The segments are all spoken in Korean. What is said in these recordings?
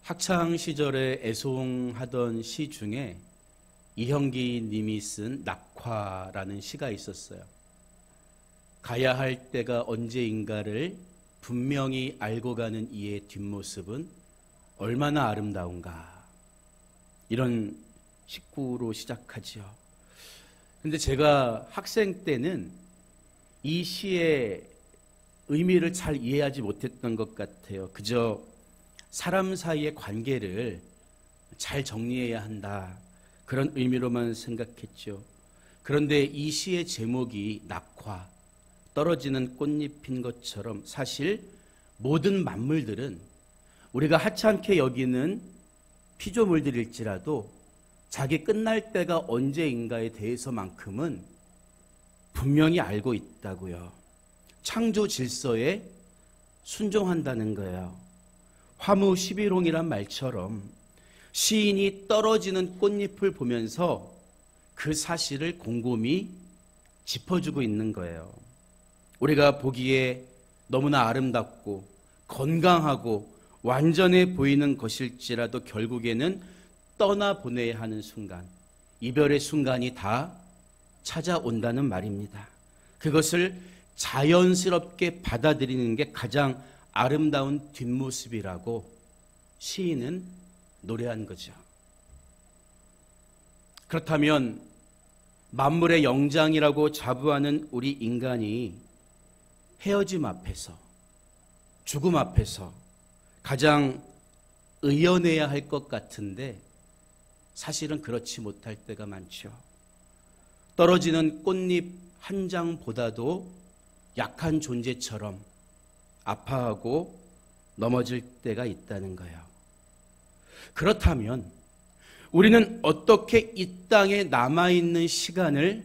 학창 시절에 애송하던 시 중에 이형기 님이 쓴 낙화라는 시가 있었어요. 가야 할 때가 언제인가를 분명히 알고 가는 이의 뒷모습은 얼마나 아름다운가. 이런 식구로 시작하지요. 근데 제가 학생 때는 이 시의 의미를 잘 이해하지 못했던 것 같아요. 그저 사람 사이의 관계를 잘 정리해야 한다, 그런 의미로만 생각했죠. 그런데 이 시의 제목이 낙화, 떨어지는 꽃잎인 것처럼 사실 모든 만물들은 우리가 하찮게 여기는 피조물들일지라도 자기 끝날 때가 언제인가에 대해서만큼은 분명히 알고 있다고요. 창조 질서에 순종한다는 거예요. 화무 11홍이란 말처럼 시인이 떨어지는 꽃잎을 보면서 그 사실을 곰곰이 짚어주고 있는 거예요. 우리가 보기에 너무나 아름답고 건강하고 완전해 보이는 것일지라도 결국에는 떠나보내야 하는 순간, 이별의 순간이 다 찾아온다는 말입니다. 그것을 자연스럽게 받아들이는 게 가장 아름다운 뒷모습이라고 시인은 노래한 거죠. 그렇다면 만물의 영장이라고 자부하는 우리 인간이 헤어짐 앞에서, 죽음 앞에서 가장 의연해야 할 것 같은데 사실은 그렇지 못할 때가 많죠. 떨어지는 꽃잎 한 장보다도 약한 존재처럼 아파하고 넘어질 때가 있다는 거예요. 그렇다면 우리는 어떻게 이 땅에 남아있는 시간을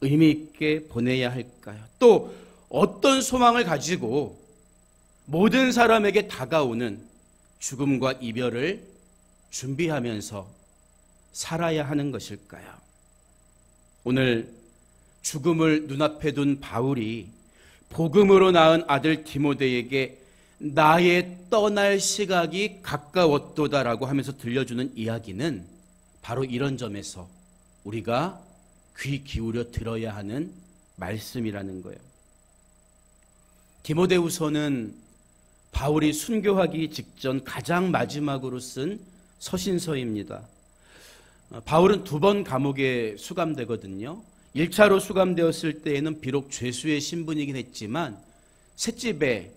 의미 있게 보내야 할까요? 또 어떤 소망을 가지고 모든 사람에게 다가오는 죽음과 이별을 준비하면서 살아야 하는 것일까요? 오늘 죽음을 눈앞에 둔 바울이 복음으로 낳은 아들 디모데에게 나의 떠날 시각이 가까웠도다라고 하면서 들려주는 이야기는 바로 이런 점에서 우리가 귀 기울여 들어야 하는 말씀이라는 거예요. 디모데후서는 바울이 순교하기 직전 가장 마지막으로 쓴 서신서입니다. 바울은 2번 감옥에 수감되거든요. 1차로 수감되었을 때에는 비록 죄수의 신분이긴 했지만 셋집에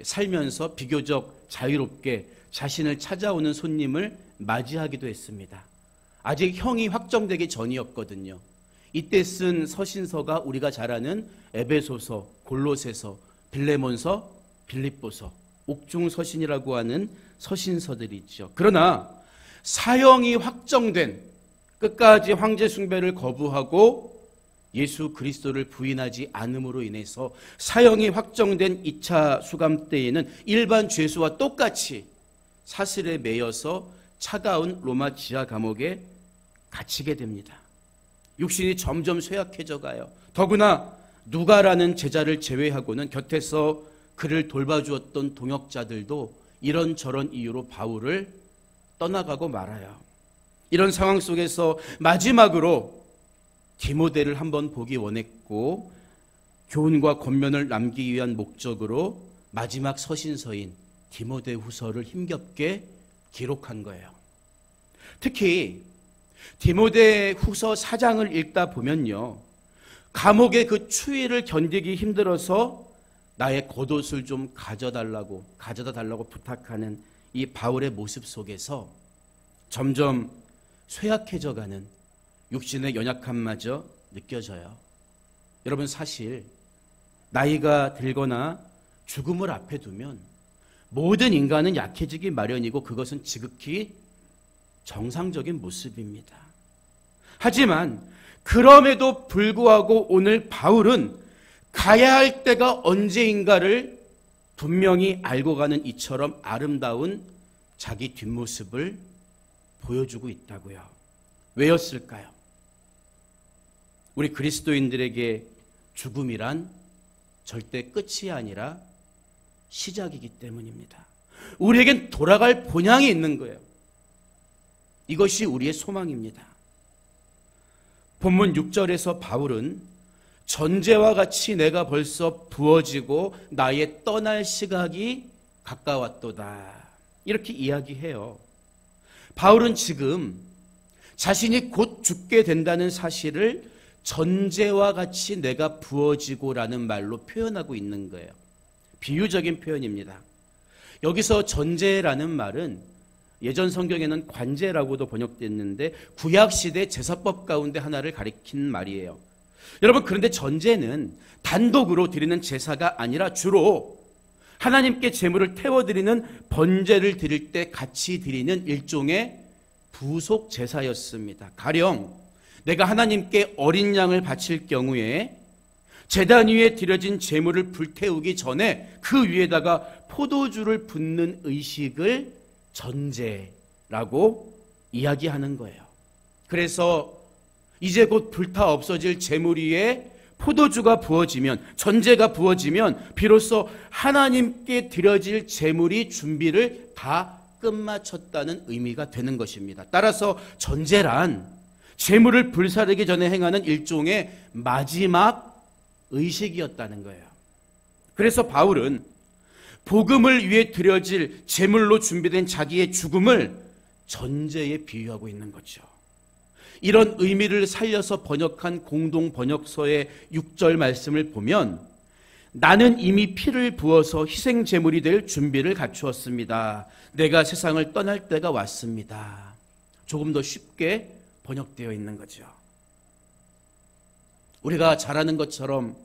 살면서 비교적 자유롭게 자신을 찾아오는 손님을 맞이하기도 했습니다. 아직 형이 확정되기 전이었거든요. 이때 쓴 서신서가 우리가 잘 아는 에베소서, 골로새서, 빌레몬서, 빌립보서, 옥중서신이라고 하는 서신서들이죠. 그러나 사형이 확정된, 끝까지 황제 숭배를 거부하고 예수 그리스도를 부인하지 않음으로 인해서 사형이 확정된 2차 수감 때에는 일반 죄수와 똑같이 사슬에 매여서 차가운 로마 지하 감옥에 갇히게 됩니다. 육신이 점점 쇠약해져 가요. 더구나 누가라는 제자를 제외하고는 곁에서 그를 돌봐주었던 동역자들도 이런저런 이유로 바울을 떠나가고 말아요. 이런 상황 속에서 마지막으로 디모데를 한번 보기 원했고 교훈과 권면을 남기기 위한 목적으로 마지막 서신서인 디모데후서를 힘겹게 기록한 거예요. 특히 디모데후서 4장을 읽다 보면요, 감옥의 그 추위를 견디기 힘들어서 나의 겉옷을 좀 가져다 달라고 부탁하는 이 바울의 모습 속에서 점점 쇠약해져가는 육신의 연약함마저 느껴져요. 여러분, 사실 나이가 들거나 죽음을 앞에 두면 모든 인간은 약해지기 마련이고 그것은 지극히 정상적인 모습입니다. 하지만 그럼에도 불구하고 오늘 바울은 가야 할 때가 언제인가를 분명히 알고 가는 이처럼 아름다운 자기 뒷모습을 보여주고 있다고요. 왜였을까요? 우리 그리스도인들에게 죽음이란 절대 끝이 아니라 시작이기 때문입니다. 우리에겐 돌아갈 본향이 있는 거예요. 이것이 우리의 소망입니다. 본문 6절에서 바울은 전제와 같이 내가 벌써 부어지고 나의 떠날 시각이 가까웠도다. 이렇게 이야기해요. 바울은 지금 자신이 곧 죽게 된다는 사실을 전제와 같이 내가 부어지고라는 말로 표현하고 있는 거예요. 비유적인 표현입니다. 여기서 전제라는 말은 예전 성경에는 관제라고도 번역됐는데 구약시대 제사법 가운데 하나를 가리킨 말이에요. 여러분, 그런데 전제는 단독으로 드리는 제사가 아니라 주로 하나님께 제물을 태워드리는 번제를 드릴 때 같이 드리는 일종의 부속 제사였습니다. 가령 내가 하나님께 어린 양을 바칠 경우에 제단 위에 드려진 제물을 불태우기 전에 그 위에다가 포도주를 붓는 의식을 전제라고 이야기하는 거예요. 그래서 이제 곧 불타 없어질 제물 위에 포도주가 부어지면, 전제가 부어지면 비로소 하나님께 드려질 제물이 준비를 다 끝마쳤다는 의미가 되는 것입니다. 따라서 전제란 제물을 불사르기 전에 행하는 일종의 마지막 의식이었다는 거예요. 그래서 바울은 복음을 위해 드려질 제물로 준비된 자기의 죽음을 전제에 비유하고 있는 거죠. 이런 의미를 살려서 번역한 공동 번역서의 6절 말씀을 보면 나는 이미 피를 부어서 희생 제물이 될 준비를 갖추었습니다. 내가 세상을 떠날 때가 왔습니다. 조금 더 쉽게 번역되어 있는 거죠. 우리가 잘 아는 것처럼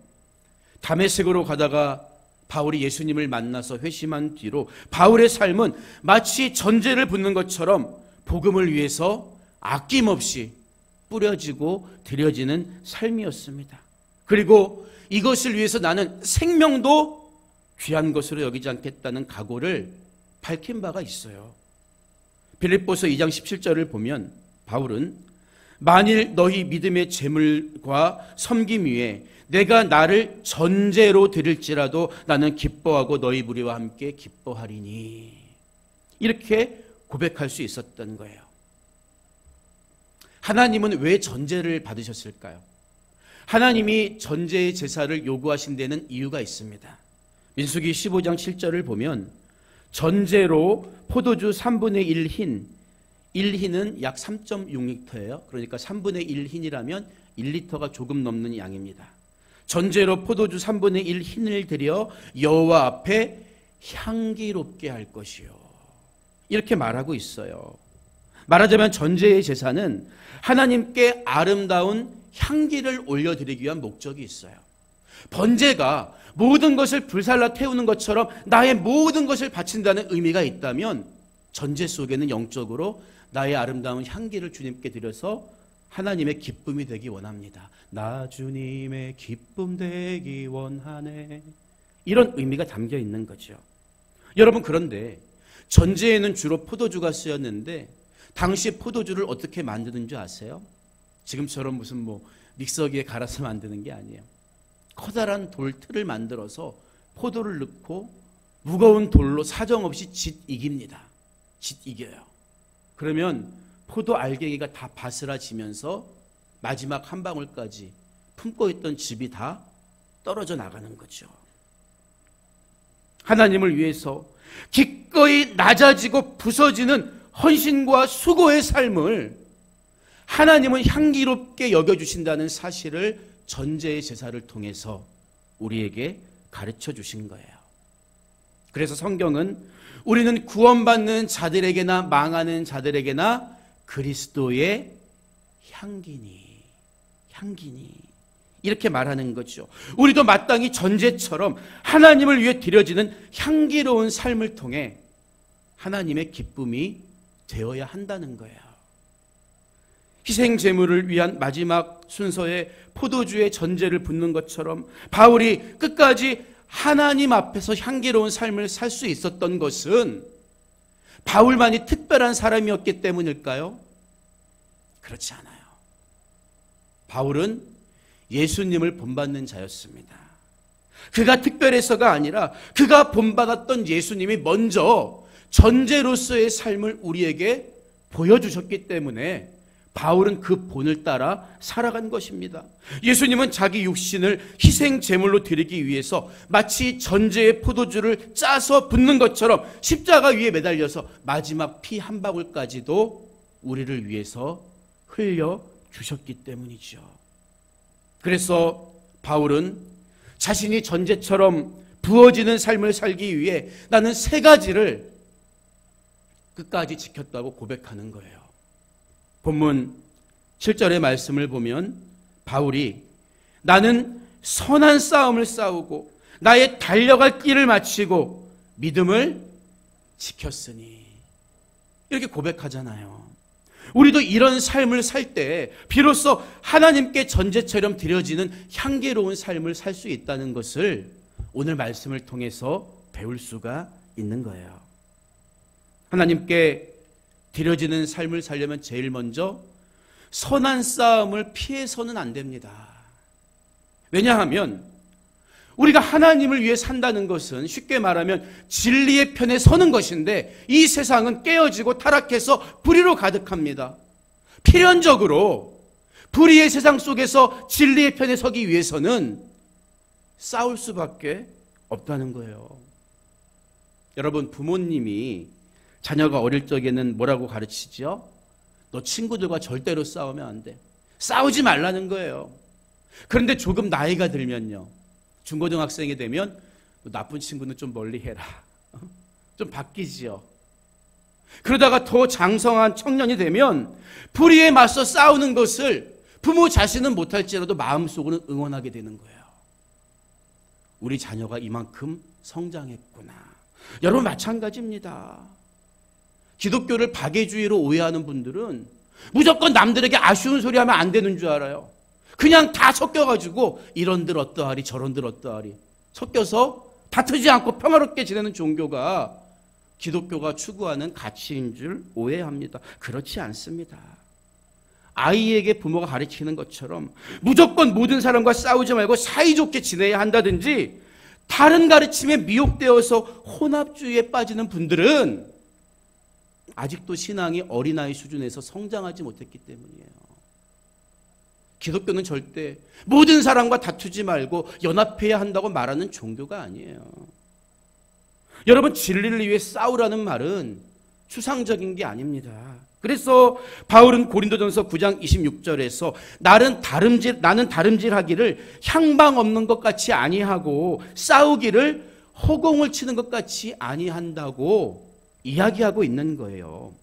다메섹으로 가다가 바울이 예수님을 만나서 회심한 뒤로 바울의 삶은 마치 전제를 붓는 것처럼 복음을 위해서 아낌없이 뿌려지고 드려지는 삶이었습니다. 그리고 이것을 위해서 나는 생명도 귀한 것으로 여기지 않겠다는 각오를 밝힌 바가 있어요. 빌립보서 2장 17절을 보면 바울은 만일 너희 믿음의 재물과 섬김 위에 내가 나를 전제로 드릴지라도 나는 기뻐하고 너희 무리와 함께 기뻐하리니, 이렇게 고백할 수 있었던 거예요. 하나님은 왜 전제를 받으셨을까요? 하나님이 전제의 제사를 요구하신 데는 이유가 있습니다. 민수기 15장 7절을 보면 전제로 포도주 3분의 1흰, 1흰은 약 3.6리터예요. 그러니까 3분의 1흰이라면 1리터가 조금 넘는 양입니다. 전제로 포도주 3분의 1흰을 드려 여호와 앞에 향기롭게 할 것이요, 이렇게 말하고 있어요. 말하자면 전제의 제사는 하나님께 아름다운 향기를 올려드리기 위한 목적이 있어요. 번제가 모든 것을 불살라 태우는 것처럼 나의 모든 것을 바친다는 의미가 있다면 전제 속에는 영적으로 나의 아름다운 향기를 주님께 드려서 하나님의 기쁨이 되기 원합니다. 나 주님의 기쁨 되기 원하네, 이런 의미가 담겨 있는 거죠. 여러분, 그런데 전제에는 주로 포도주가 쓰였는데 당시 포도주를 어떻게 만드는 줄 아세요? 지금처럼 무슨 믹서기에 갈아서 만드는 게 아니에요. 커다란 돌틀을 만들어서 포도를 넣고 무거운 돌로 사정없이 짓 이깁니다. 짓 이겨요. 그러면 포도 알갱이가 다 바스라지면서 마지막 한 방울까지 품고 있던 즙이 다 떨어져 나가는 거죠. 하나님을 위해서 기꺼이 낮아지고 부서지는 헌신과 수고의 삶을 하나님은 향기롭게 여겨주신다는 사실을 전제의 제사를 통해서 우리에게 가르쳐 주신 거예요. 그래서 성경은 우리는 구원받는 자들에게나 망하는 자들에게나 그리스도의 향기니 이렇게 말하는 거죠. 우리도 마땅히 전제처럼 하나님을 위해 드려지는 향기로운 삶을 통해 하나님의 기쁨이 되어야 한다는 거예요. 희생 제물을 위한 마지막 순서에 포도주의 전제를 붓는 것처럼 바울이 끝까지 하나님 앞에서 향기로운 삶을 살 수 있었던 것은 바울만이 특별한 사람이었기 때문일까요? 그렇지 않아요. 바울은 예수님을 본받는 자였습니다. 그가 특별해서가 아니라 그가 본받았던 예수님이 먼저 전제로서의 삶을 우리에게 보여주셨기 때문에 바울은 그 본을 따라 살아간 것입니다. 예수님은 자기 육신을 희생 제물로 드리기 위해서 마치 전제의 포도주를 짜서 붓는 것처럼 십자가 위에 매달려서 마지막 피 한 방울까지도 우리를 위해서 흘려 주셨기 때문이죠. 그래서 바울은 자신이 전제처럼 부어지는 삶을 살기 위해 나는 세 가지를 끝까지 지켰다고 고백하는 거예요. 본문 7절의 말씀을 보면 바울이 나는 선한 싸움을 싸우고 나의 달려갈 길을 마치고 믿음을 지켰으니 이렇게 고백하잖아요. 우리도 이런 삶을 살 때 비로소 하나님께 전제처럼 드려지는 향기로운 삶을 살 수 있다는 것을 오늘 말씀을 통해서 배울 수가 있는 거예요. 하나님께 드려지는 삶을 살려면 제일 먼저 선한 싸움을 피해서는 안 됩니다. 왜냐하면 우리가 하나님을 위해 산다는 것은 쉽게 말하면 진리의 편에 서는 것인데 이 세상은 깨어지고 타락해서 불의로 가득합니다. 필연적으로 불의의 세상 속에서 진리의 편에 서기 위해서는 싸울 수밖에 없다는 거예요. 여러분, 부모님이 자녀가 어릴 적에는 뭐라고 가르치죠? 너 친구들과 절대로 싸우면 안 돼. 싸우지 말라는 거예요. 그런데 조금 나이가 들면요, 중고등학생이 되면 나쁜 친구는 좀 멀리 해라. 좀 바뀌지요. 그러다가 더 장성한 청년이 되면 불의에 맞서 싸우는 것을 부모 자신은 못할지라도 마음속으로는 응원하게 되는 거예요. 우리 자녀가 이만큼 성장했구나. 여러분, 마찬가지입니다. 기독교를 박애주의로 오해하는 분들은 무조건 남들에게 아쉬운 소리 하면 안 되는 줄 알아요. 그냥 다 섞여가지고 이런들 어떠하리 저런들 어떠하리 섞여서 다투지 않고 평화롭게 지내는 종교가 기독교가 추구하는 가치인 줄 오해합니다. 그렇지 않습니다. 아이에게 부모가 가르치는 것처럼 무조건 모든 사람과 싸우지 말고 사이좋게 지내야 한다든지 다른 가르침에 미혹되어서 혼합주의에 빠지는 분들은 아직도 신앙이 어린아이 수준에서 성장하지 못했기 때문이에요. 기독교는 절대 모든 사람과 다투지 말고 연합해야 한다고 말하는 종교가 아니에요. 여러분, 진리를 위해 싸우라는 말은 추상적인 게 아닙니다. 그래서 바울은 고린도전서 9장 26절에서 나는 다름질하기를 향방 없는 것 같이 아니하고 싸우기를 허공을 치는 것 같이 아니한다고 이야기하고 있는 거예요.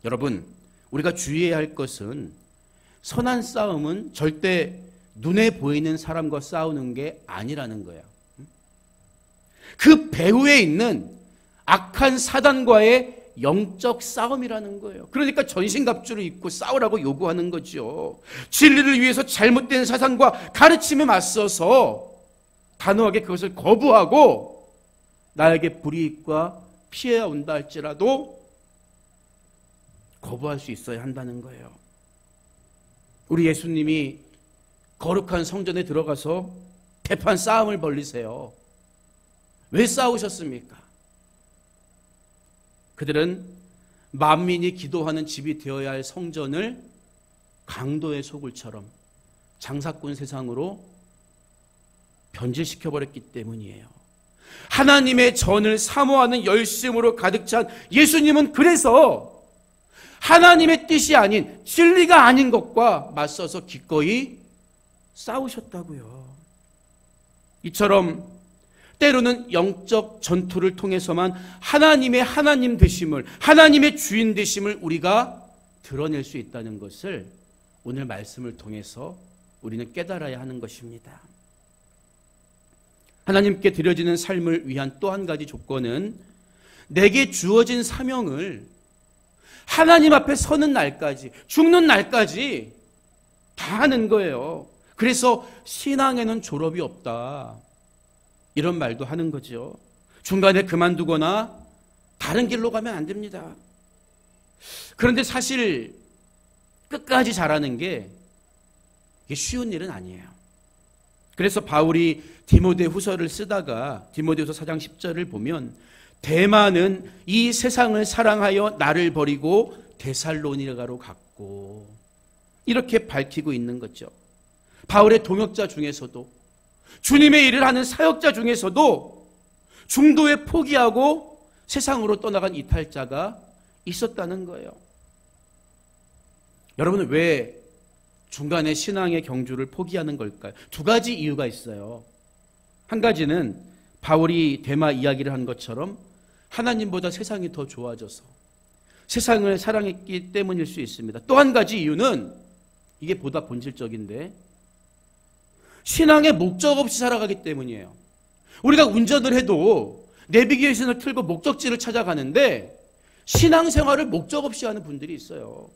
여러분, 우리가 주의해야 할 것은 선한 싸움은 절대 눈에 보이는 사람과 싸우는 게 아니라는 거예요. 그 배후에 있는 악한 사단과의 영적 싸움이라는 거예요. 그러니까 전신갑주를 입고 싸우라고 요구하는 거죠. 진리를 위해서 잘못된 사상과 가르침에 맞서서 단호하게 그것을 거부하고 나에게 불이익과 피해가 온다 할지라도 거부할 수 있어야 한다는 거예요. 우리 예수님이 거룩한 성전에 들어가서 대판 싸움을 벌리세요. 왜 싸우셨습니까? 그들은 만민이 기도하는 집이 되어야 할 성전을 강도의 소굴처럼 장사꾼 세상으로 변질시켜버렸기 때문이에요. 하나님의 전을 사모하는 열심으로 가득 찬 예수님은 그래서 하나님의 뜻이 아닌 진리가 아닌 것과 맞서서 기꺼이 싸우셨다고요. 이처럼 때로는 영적 전투를 통해서만 하나님의 하나님 되심을, 하나님의 주인 되심을 우리가 드러낼 수 있다는 것을 오늘 말씀을 통해서 우리는 깨달아야 하는 것입니다. 하나님께 드려지는 삶을 위한 또 한 가지 조건은 내게 주어진 사명을 하나님 앞에 서는 날까지, 죽는 날까지 다 하는 거예요. 그래서 신앙에는 졸업이 없다, 이런 말도 하는 거죠. 중간에 그만두거나 다른 길로 가면 안 됩니다. 그런데 사실 끝까지 잘하는 게 이게 쉬운 일은 아니에요. 그래서 바울이 디모데 후서를 쓰다가 디모데후서 4장 10절을 보면 데마는 이 세상을 사랑하여 나를 버리고 데살로니가로 갔고, 이렇게 밝히고 있는 거죠. 바울의 동역자 중에서도, 주님의 일을 하는 사역자 중에서도 중도에 포기하고 세상으로 떠나간 이탈자가 있었다는 거예요. 여러분은 왜 중간에 신앙의 경주를 포기하는 걸까요? 두 가지 이유가 있어요. 한 가지는 바울이 데마 이야기를 한 것처럼 하나님보다 세상이 더 좋아져서 세상을 사랑했기 때문일 수 있습니다. 또 한 가지 이유는, 이게 보다 본질적인데, 신앙의 목적 없이 살아가기 때문이에요. 우리가 운전을 해도 내비게이션을 틀고 목적지를 찾아가는데 신앙생활을 목적 없이 하는 분들이 있어요.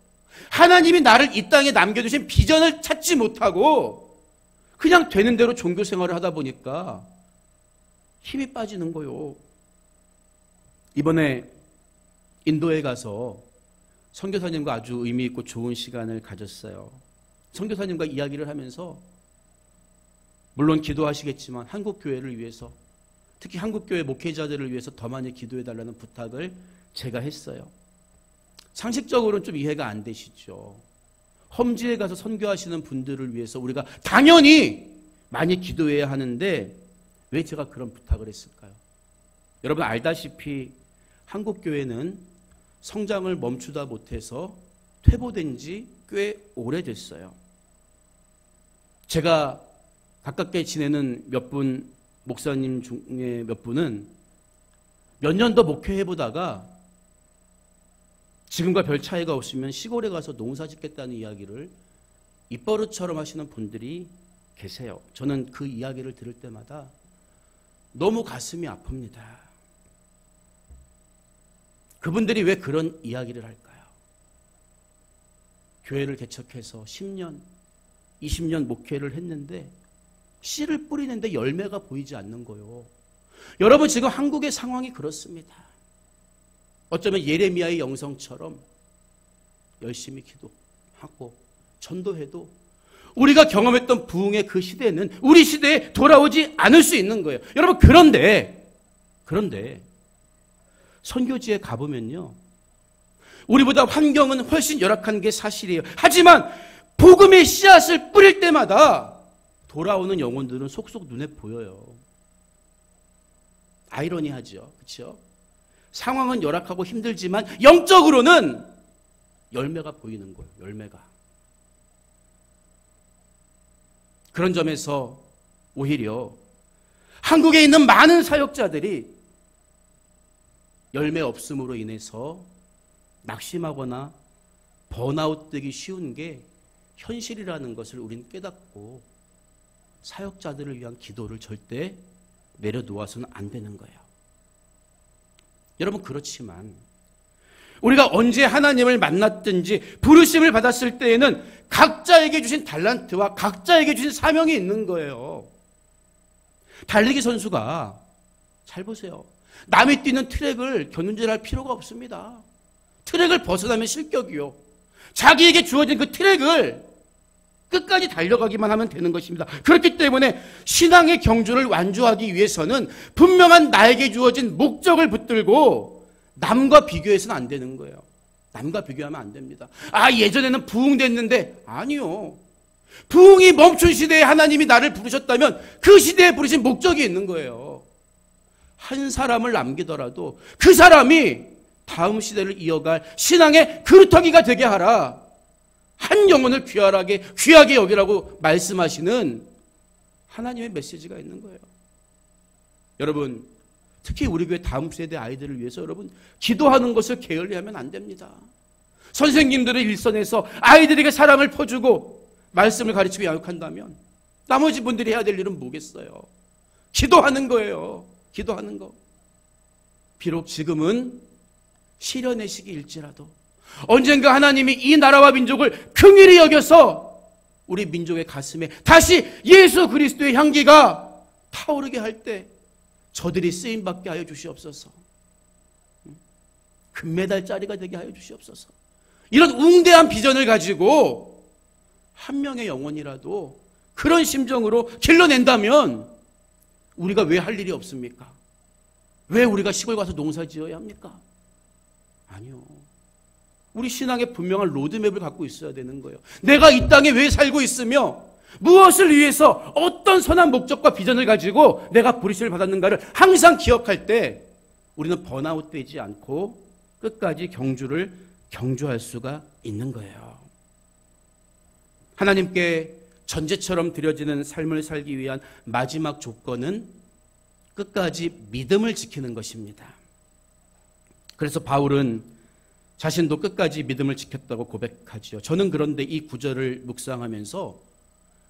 하나님이 나를 이 땅에 남겨주신 비전을 찾지 못하고 그냥 되는 대로 종교 생활을 하다 보니까 힘이 빠지는 거요. 이번에 인도에 가서 선교사님과 아주 의미 있고 좋은 시간을 가졌어요. 선교사님과 이야기를 하면서 물론 기도하시겠지만 한국 교회를 위해서, 특히 한국 교회 목회자들을 위해서 더 많이 기도해달라는 부탁을 제가 했어요. 상식적으로는 좀 이해가 안 되시죠. 험지에 가서 선교하시는 분들을 위해서 우리가 당연히 많이 기도해야 하는데 왜 제가 그런 부탁을 했을까요? 여러분 알다시피 한국 교회는 성장을 멈추다 못해서 퇴보된 지 꽤 오래됐어요. 제가 가깝게 지내는 몇 분, 목사님 중에 몇 분은 몇 년 더 목회해보다가 지금과 별 차이가 없으면 시골에 가서 농사 짓겠다는 이야기를 입버릇처럼 하시는 분들이 계세요. 저는 그 이야기를 들을 때마다 너무 가슴이 아픕니다. 그분들이 왜 그런 이야기를 할까요? 교회를 개척해서 10년, 20년 목회를 했는데 씨를 뿌리는데 열매가 보이지 않는 거요. 여러분 지금 한국의 상황이 그렇습니다. 어쩌면 예레미야의 영성처럼 열심히 기도하고 전도해도 우리가 경험했던 부흥의 그 시대는 우리 시대에 돌아오지 않을 수 있는 거예요. 여러분 그런데 선교지에 가보면요, 우리보다 환경은 훨씬 열악한 게 사실이에요. 하지만 복음의 씨앗을 뿌릴 때마다 돌아오는 영혼들은 속속 눈에 보여요. 아이러니하죠. 그렇죠? 상황은 열악하고 힘들지만 영적으로는 열매가 보이는 거예요. 열매가. 그런 점에서 오히려 한국에 있는 많은 사역자들이 열매 없음으로 인해서 낙심하거나 번아웃 되기 쉬운 게 현실이라는 것을 우린 깨닫고 사역자들을 위한 기도를 절대 내려놓아서는 안 되는 거예요. 여러분 그렇지만 우리가 언제 하나님을 만났든지 부르심을 받았을 때에는 각자에게 주신 달란트와 각자에게 주신 사명이 있는 거예요. 달리기 선수가 잘 보세요. 남이 뛰는 트랙을 견눈질할 필요가 없습니다. 트랙을 벗어나면 실격이요. 자기에게 주어진 그 트랙을 끝까지 달려가기만 하면 되는 것입니다. 그렇기 때문에 신앙의 경주를 완주하기 위해서는 분명한 나에게 주어진 목적을 붙들고 남과 비교해서는 안 되는 거예요. 남과 비교하면 안 됩니다. 아, 예전에는 부흥됐는데 아니요. 부흥이 멈춘 시대에 하나님이 나를 부르셨다면 그 시대에 부르신 목적이 있는 거예요. 한 사람을 남기더라도 그 사람이 다음 시대를 이어갈 신앙의 그루터기가 되게 하라. 한 영혼을 귀하게 여기라고 말씀하시는 하나님의 메시지가 있는 거예요. 여러분, 특히 우리 교회 다음 세대 아이들을 위해서 여러분 기도하는 것을 게을리하면 안 됩니다. 선생님들의 일선에서 아이들에게 사랑을 퍼주고 말씀을 가르치고 양육한다면 나머지 분들이 해야 될 일은 뭐겠어요? 기도하는 거예요. 기도하는 거. 비록 지금은 시련의 시기일지라도 언젠가 하나님이 이 나라와 민족을 긍휼히 여겨서 우리 민족의 가슴에 다시 예수 그리스도의 향기가 타오르게 할 때 저들이 쓰임받게 하여 주시옵소서. 금메달짜리가 되게 하여 주시옵소서. 이런 웅대한 비전을 가지고 한 명의 영혼이라도 그런 심정으로 길러낸다면 우리가 왜 할 일이 없습니까? 왜 우리가 시골 가서 농사 지어야 합니까? 아니요. 우리 신앙에 분명한 로드맵을 갖고 있어야 되는 거예요. 내가 이 땅에 왜 살고 있으며 무엇을 위해서 어떤 선한 목적과 비전을 가지고 내가 부르심을 받았는가를 항상 기억할 때 우리는 번아웃 되지 않고 끝까지 경주를 경주할 수가 있는 거예요. 하나님께 전제처럼 드려지는 삶을 살기 위한 마지막 조건은 끝까지 믿음을 지키는 것입니다. 그래서 바울은 자신도 끝까지 믿음을 지켰다고 고백하지요. 저는 그런데 이 구절을 묵상하면서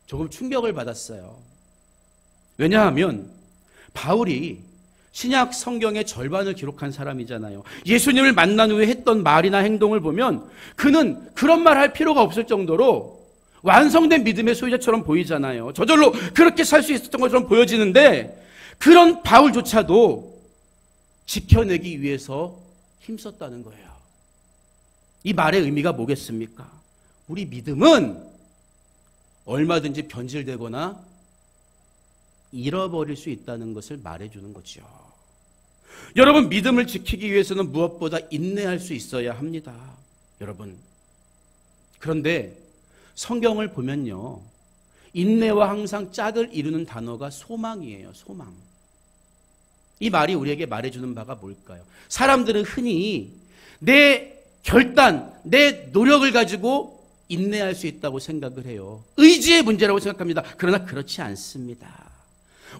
조금 충격을 받았어요. 왜냐하면 바울이 신약 성경의 절반을 기록한 사람이잖아요. 예수님을 만난 후에 했던 말이나 행동을 보면 그는 그런 말 할 필요가 없을 정도로 완성된 믿음의 소유자처럼 보이잖아요. 저절로 그렇게 살 수 있었던 것처럼 보여지는데 그런 바울조차도 지켜내기 위해서 힘썼다는 거예요. 이 말의 의미가 뭐겠습니까? 우리 믿음은 얼마든지 변질되거나 잃어버릴 수 있다는 것을 말해주는 거죠. 여러분, 믿음을 지키기 위해서는 무엇보다 인내할 수 있어야 합니다. 여러분, 그런데 성경을 보면요, 인내와 항상 짝을 이루는 단어가 소망이에요. 소망. 이 말이 우리에게 말해주는 바가 뭘까요? 사람들은 흔히 내 결단, 내 노력을 가지고 인내할 수 있다고 생각을 해요. 의지의 문제라고 생각합니다. 그러나 그렇지 않습니다.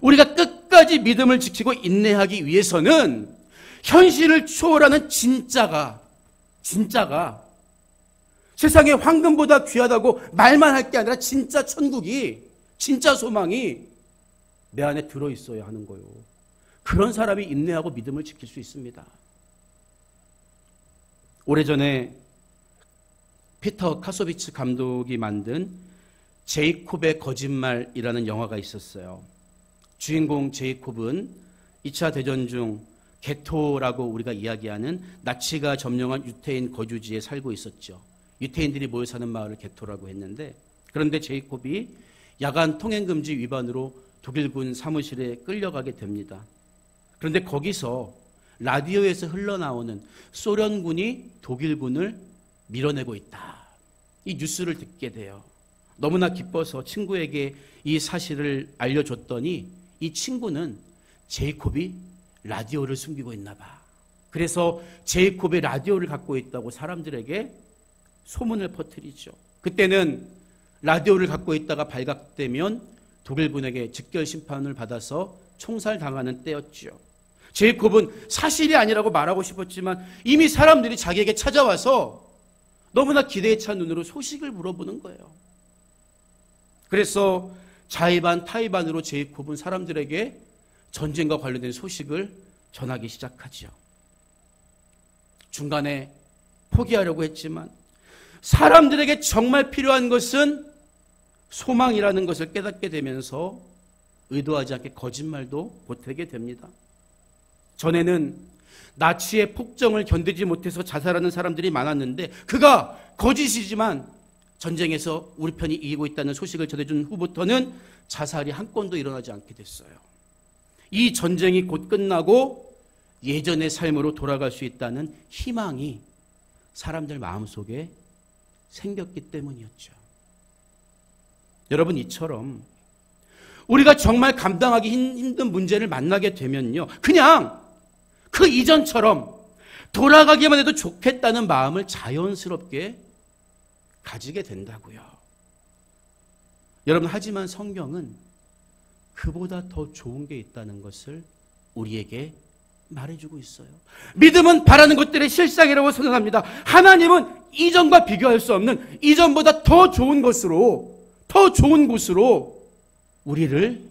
우리가 끝까지 믿음을 지키고 인내하기 위해서는 현실을 초월하는 진짜가 세상에 황금보다 귀하다고 말만 할 게 아니라 진짜 천국이, 진짜 소망이 내 안에 들어있어야 하는 거예요. 그런 사람이 인내하고 믿음을 지킬 수 있습니다. 오래전에 피터 카소비츠 감독이 만든 제이콥의 거짓말이라는 영화가 있었어요. 주인공 제이콥은 2차 대전 중 게토라고 우리가 이야기하는 나치가 점령한 유태인 거주지에 살고 있었죠. 유태인들이 모여 사는 마을을 게토라고 했는데, 그런데 제이콥이 야간 통행금지 위반으로 독일군 사무실에 끌려가게 됩니다. 그런데 거기서 라디오에서 흘러나오는 소련군이 독일군을 밀어내고 있다, 이 뉴스를 듣게 돼요. 너무나 기뻐서 친구에게 이 사실을 알려줬더니 이 친구는 제이콥이 라디오를 숨기고 있나 봐. 그래서 제이콥이 라디오를 갖고 있다고 사람들에게 소문을 퍼뜨리죠. 그때는 라디오를 갖고 있다가 발각되면 독일군에게 즉결 심판을 받아서 총살당하는 때였죠. 제이콥은 사실이 아니라고 말하고 싶었지만 이미 사람들이 자기에게 찾아와서 너무나 기대에 찬 눈으로 소식을 물어보는 거예요. 그래서 자의반 타의반으로 제이콥은 사람들에게 전쟁과 관련된 소식을 전하기 시작하죠. 중간에 포기하려고 했지만 사람들에게 정말 필요한 것은 소망이라는 것을 깨닫게 되면서 의도하지 않게 거짓말도 보태게 됩니다. 전에는 나치의 폭정을 견디지 못해서 자살하는 사람들이 많았는데 그가 거짓이지만 전쟁에서 우리 편이 이기고 있다는 소식을 전해준 후부터는 자살이 한 건도 일어나지 않게 됐어요. 이 전쟁이 곧 끝나고 예전의 삶으로 돌아갈 수 있다는 희망이 사람들 마음속에 생겼기 때문이었죠. 여러분, 이처럼 우리가 정말 감당하기 힘든 문제를 만나게 되면요, 그냥 그 이전처럼 돌아가기만 해도 좋겠다는 마음을 자연스럽게 가지게 된다고요. 여러분, 하지만 성경은 그보다 더 좋은 게 있다는 것을 우리에게 말해주고 있어요. 믿음은 바라는 것들의 실상이라고 선언합니다. 하나님은 이전과 비교할 수 없는 이전보다 더 좋은 곳으로 우리를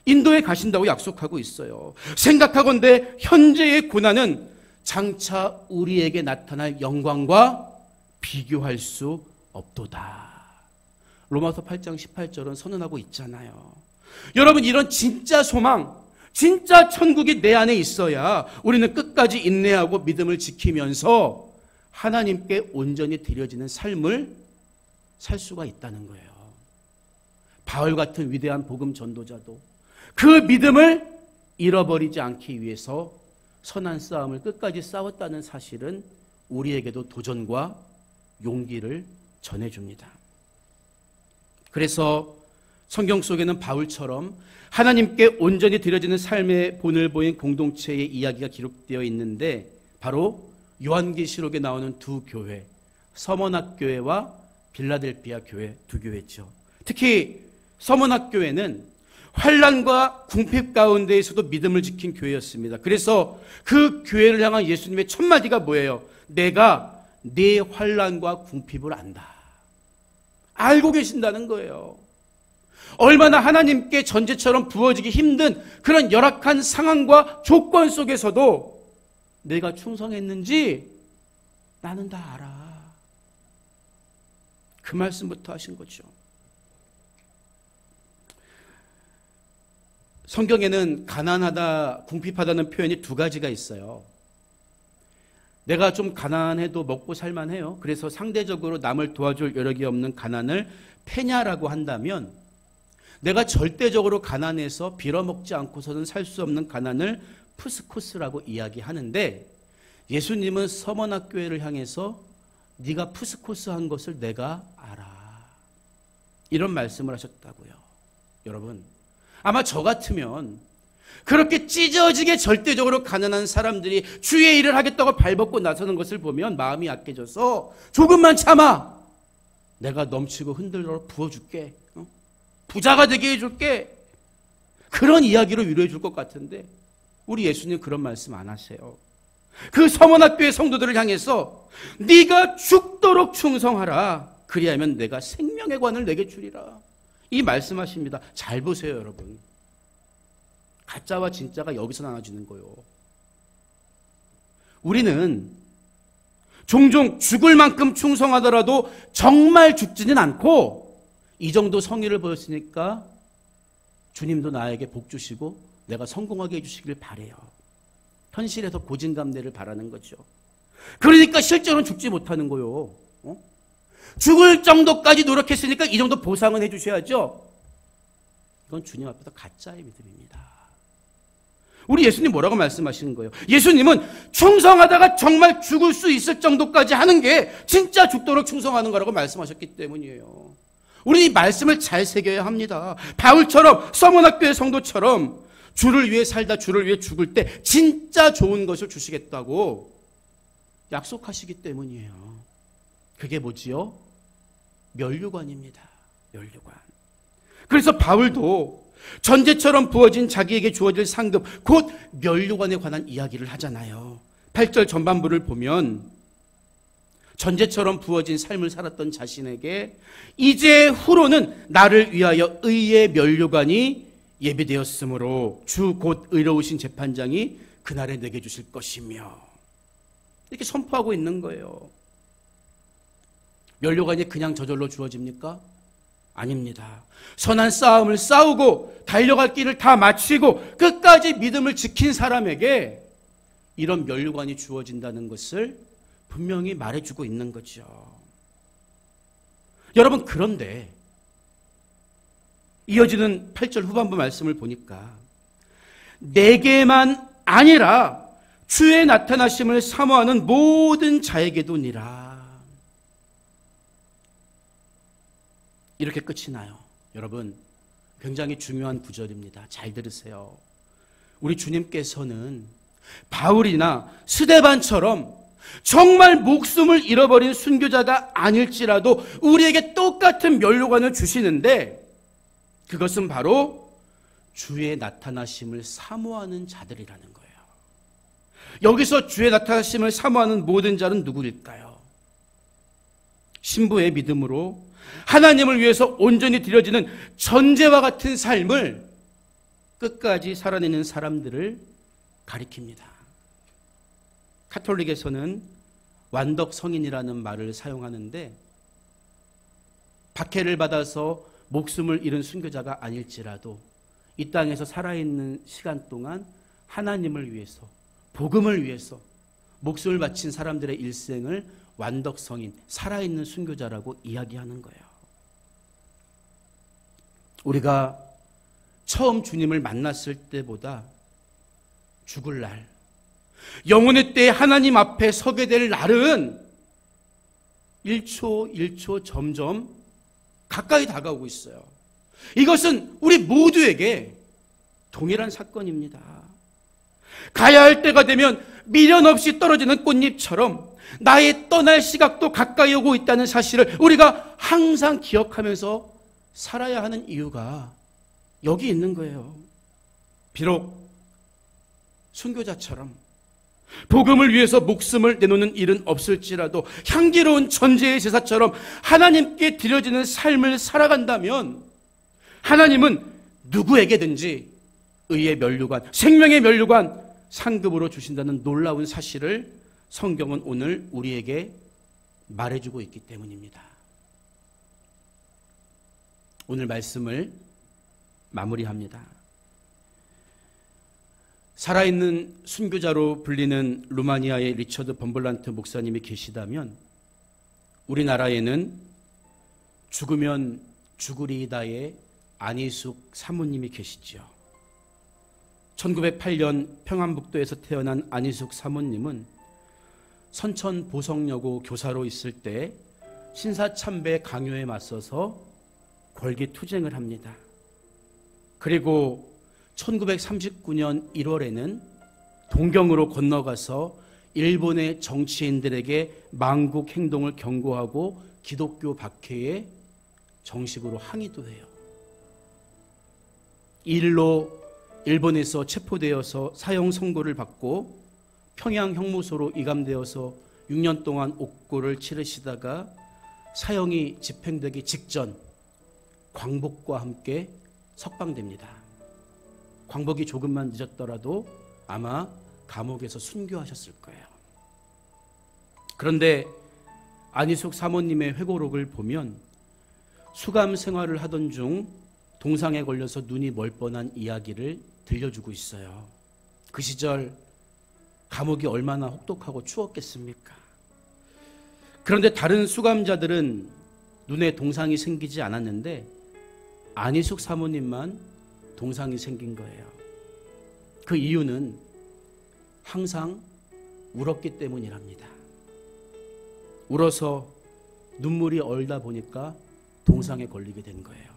인도에 가신다고 약속하고 있어요. 생각하건대 현재의 고난은 장차 우리에게 나타날 영광과 비교할 수 없도다. 로마서 8장 18절은 선언하고 있잖아요. 여러분, 이런 진짜 소망, 진짜 천국이 내 안에 있어야 우리는 끝까지 인내하고 믿음을 지키면서 하나님께 온전히 드려지는 삶을 살 수가 있다는 거예요. 바울 같은 위대한 복음 전도자도 그 믿음을 잃어버리지 않기 위해서 선한 싸움을 끝까지 싸웠다는 사실은 우리에게도 도전과 용기를 전해줍니다. 그래서 성경 속에는 바울처럼 하나님께 온전히 드려지는 삶의 본을 보인 공동체의 이야기가 기록되어 있는데 바로 요한계시록에 나오는 두 교회, 서머나 교회와 빌라델비아 교회 두 교회죠. 특히 서머나 교회는 환난과 궁핍 가운데에서도 믿음을 지킨 교회였습니다. 그래서 그 교회를 향한 예수님의 첫 마디가 뭐예요? 내가 네 환난과 궁핍을 안다. 알고 계신다는 거예요. 얼마나 하나님께 전제처럼 부어지기 힘든 그런 열악한 상황과 조건 속에서도 내가 충성했는지 나는 다 알아. 그 말씀부터 하신 거죠. 성경에는 가난하다, 궁핍하다는 표현이 두 가지가 있어요. 내가 좀 가난해도 먹고 살만해요. 그래서 상대적으로 남을 도와줄 여력이 없는 가난을 페냐라고 한다면, 내가 절대적으로 가난해서 빌어먹지 않고서는 살 수 없는 가난을 푸스코스라고 이야기하는데, 예수님은 서머나 교회를 향해서 네가 푸스코스한 것을 내가 알아. 이런 말씀을 하셨다고요. 여러분, 아마 저 같으면 그렇게 찢어지게 절대적으로 가난한 사람들이 주의 일을 하겠다고 발벗고 나서는 것을 보면 마음이 약해져서 조금만 참아. 내가 넘치고 흔들러 부어줄게. 부자가 되게 해줄게. 그런 이야기로 위로해 줄 것 같은데 우리 예수님 그런 말씀 안 하세요. 그 서머나교회 성도들을 향해서 네가 죽도록 충성하라. 그리하면 내가 생명의 관을 내게 주리라. 이 말씀하십니다. 잘 보세요, 여러분. 가짜와 진짜가 여기서 나눠지는 거예요. 우리는 종종 죽을 만큼 충성하더라도 정말 죽지는 않고 이 정도 성의를 보였으니까 주님도 나에게 복 주시고 내가 성공하게 해주시길 바래요. 현실에서 고진감대를 바라는 거죠. 그러니까 실제로는 죽지 못하는 거요. 죽을 정도까지 노력했으니까 이 정도 보상은 해주셔야죠. 이건 주님 앞에서 가짜의 믿음입니다. 우리 예수님 뭐라고 말씀하시는 거예요? 예수님은 충성하다가 정말 죽을 수 있을 정도까지 하는 게 진짜 죽도록 충성하는 거라고 말씀하셨기 때문이에요. 우리 이 말씀을 잘 새겨야 합니다. 바울처럼 서머나교회 성도처럼 주를 위해 살다 주를 위해 죽을 때 진짜 좋은 것을 주시겠다고 약속하시기 때문이에요. 그게 뭐지요? 면류관입니다. 면류관. 그래서 바울도 전제처럼 부어진 자기에게 주어질 상급, 곧 면류관에 관한 이야기를 하잖아요. 8절 전반부를 보면 전제처럼 부어진 삶을 살았던 자신에게 이제 후로는 나를 위하여 의의 면류관이 예비되었으므로 주 곧 의로우신 재판장이 그날에 내게 주실 것이며, 이렇게 선포하고 있는 거예요. 면류관이 그냥 저절로 주어집니까? 아닙니다. 선한 싸움을 싸우고 달려갈 길을 다 마치고 끝까지 믿음을 지킨 사람에게 이런 면류관이 주어진다는 것을 분명히 말해주고 있는 거죠. 여러분, 그런데 이어지는 8절 후반부 말씀을 보니까 내게만 아니라 주의 나타나심을 사모하는 모든 자에게도니라. 이렇게 끝이 나요. 여러분, 굉장히 중요한 구절입니다. 잘 들으세요. 우리 주님께서는 바울이나 스데반처럼 정말 목숨을 잃어버린 순교자가 아닐지라도 우리에게 똑같은 면류관을 주시는데, 그것은 바로 주의 나타나심을 사모하는 자들이라는 거예요. 여기서 주의 나타나심을 사모하는 모든 자는 누구일까요? 신부의 믿음으로 하나님을 위해서 온전히 드려지는 전제와 같은 삶을 끝까지 살아내는 사람들을 가리킵니다. 카톨릭에서는 완덕 성인이라는 말을 사용하는데, 박해를 받아서 목숨을 잃은 순교자가 아닐지라도 이 땅에서 살아있는 시간 동안 하나님을 위해서, 복음을 위해서 목숨을 바친 사람들의 일생을 완덕 성인, 살아있는 순교자라고 이야기하는 거예요. 우리가 처음 주님을 만났을 때보다 죽을 날, 영혼의 때에 하나님 앞에 서게 될 날은 1초 1초 점점 가까이 다가오고 있어요. 이것은 우리 모두에게 동일한 사건입니다. 가야 할 때가 되면 미련 없이 떨어지는 꽃잎처럼 나의 떠날 시각도 가까이 오고 있다는 사실을 우리가 항상 기억하면서 살아야 하는 이유가 여기 있는 거예요. 비록 순교자처럼 복음을 위해서 목숨을 내놓는 일은 없을지라도 향기로운 전제의 제사처럼 하나님께 드려지는 삶을 살아간다면 하나님은 누구에게든지 의의 면류관, 생명의 면류관 상급으로 주신다는 놀라운 사실을 성경은 오늘 우리에게 말해주고 있기 때문입니다. 오늘 말씀을 마무리합니다. 살아있는 순교자로 불리는 루마니아의 리처드 범블란트 목사님이 계시다면 우리나라에는 죽으면 죽으리이다의 안희숙 사모님이 계시죠. 1908년 평안북도에서 태어난 안희숙 사모님은 선천 보성여고 교사로 있을 때 신사참배 강요에 맞서서 걸기투쟁을 합니다. 그리고 1939년 1월에는 동경으로 건너가서 일본의 정치인들에게 망국 행동을 경고하고 기독교 박해에 정식으로 항의도 해요. 이 일로 일본에서 체포되어서 사형 선고를 받고 평양 형무소로 이감되어서 6년 동안 옥고를 치르시다가 사형이 집행되기 직전 광복과 함께 석방됩니다. 광복이 조금만 늦었더라도 아마 감옥에서 순교하셨을 거예요. 그런데 안희숙 사모님의 회고록을 보면 수감 생활을 하던 중 동상에 걸려서 눈이 멀 뻔한 이야기를 들려주고 있어요. 그 시절 감옥이 얼마나 혹독하고 추웠겠습니까? 그런데 다른 수감자들은 눈에 동상이 생기지 않았는데 안희숙 사모님만 동상이 생긴 거예요. 그 이유는 항상 울었기 때문이랍니다. 울어서 눈물이 얼다 보니까 동상에 걸리게 된 거예요.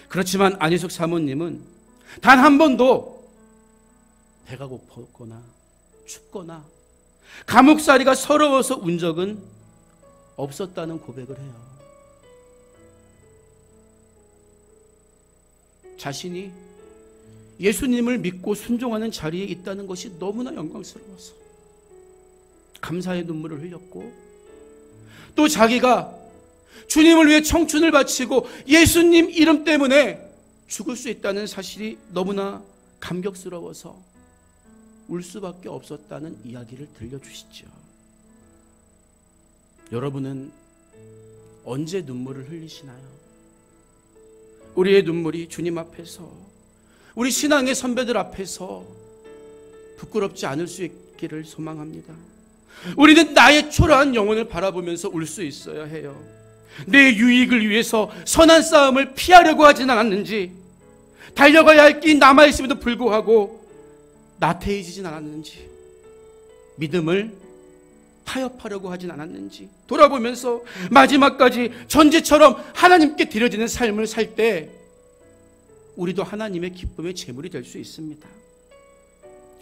그렇지만 안희숙 사모님은 단 한 번도 배가 고팠거나 춥거나 감옥살이가 서러워서 운 적은 없었다는 고백을 해요. 자신이 예수님을 믿고 순종하는 자리에 있다는 것이 너무나 영광스러워서 감사의 눈물을 흘렸고, 또 자기가 주님을 위해 청춘을 바치고 예수님 이름 때문에 죽을 수 있다는 사실이 너무나 감격스러워서 울 수밖에 없었다는 이야기를 들려주시죠. 여러분은 언제 눈물을 흘리시나요? 우리의 눈물이 주님 앞에서, 우리 신앙의 선배들 앞에서 부끄럽지 않을 수 있기를 소망합니다. 우리는 나의 초라한 영혼을 바라보면서 울 수 있어야 해요. 내 유익을 위해서 선한 싸움을 피하려고 하진 않았는지, 달려가야 할 길이 남아있음에도 불구하고 나태해지진 않았는지, 믿음을 타협하려고 하진 않았는지 돌아보면서 마지막까지 전제처럼 하나님께 드려지는 삶을 살 때 우리도 하나님의 기쁨의 제물이 될 수 있습니다.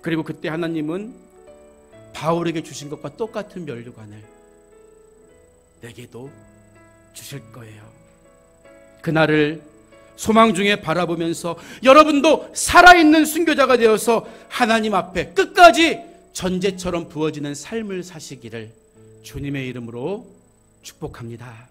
그리고 그때 하나님은 바울에게 주신 것과 똑같은 면류관을 내게도 주실 거예요. 그날을 소망 중에 바라보면서 여러분도 살아있는 순교자가 되어서 하나님 앞에 끝까지 전제처럼 부어지는 삶을 사시기를 주님의 이름으로 축복합니다.